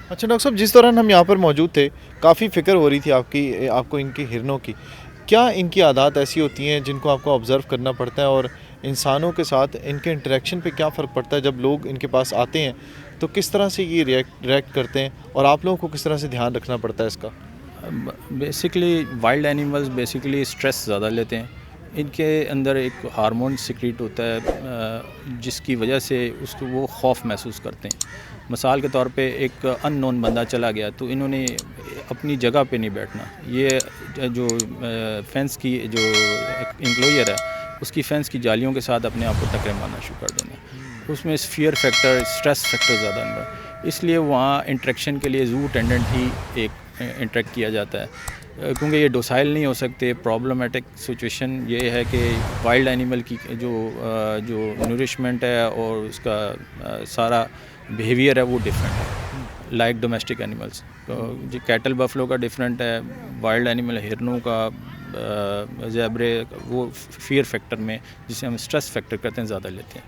अच्छा डॉक्टर साहब, जिस दौरान हम यहाँ पर मौजूद थे, काफ़ी फ़िक्र हो रही थी आपको इनकी हिरनों की। क्या इनकी आदत ऐसी होती हैं जिनको आपको ऑब्ज़र्व करना पड़ता है, और इंसानों के साथ इनके इंटरेक्शन पे क्या फ़र्क पड़ता है? जब लोग इनके पास आते हैं, तो किस तरह से ये रिएक्ट करते हैं, और आप लोगों को किस तरह से ध्यान रखना पड़ता है इसका? Basically wild animals basically stress ज़्यादा लेते हैं। इनके अंदर एक हार्मोन सिक्रीट होता है जिसकी वजह से उसको वो खौफ महसूस करते हैं। मिसाल के तौर पे एक अननोन बंदा चला गया तो इन्होंने अपनी जगह पे नहीं बैठना। ये जो फेंस की जो एंक्लोजर है उसकी फेंस की जालियों के साथ अपने आप को टकरे मारना शुरू कर देना। उसमें फियर फैक्टर, स्ट्रेस फैक्टर ज़्यादा अंदर, इसलिए वहाँ इंटरेक्शन के लिए ज़ू टेंडेंट ही एक इंटरेक्ट किया जाता है क्योंकि ये डोसाइल नहीं हो सकते। प्रॉब्लमेटिक सिचुएशन ये है कि वाइल्ड एनिमल की जो नरिशमेंट है और उसका सारा बिहेवियर है वो डिफरेंट है लाइक डोमेस्टिक एनिमल्स। तो जो कैटल बफलो का डिफरेंट है, वाइल्ड एनिमल हिरनों का, ज़ेब्रे वो फियर फैक्टर में जिसे हम स्ट्रेस फैक्टर कहते हैं ज़्यादा लेते हैं।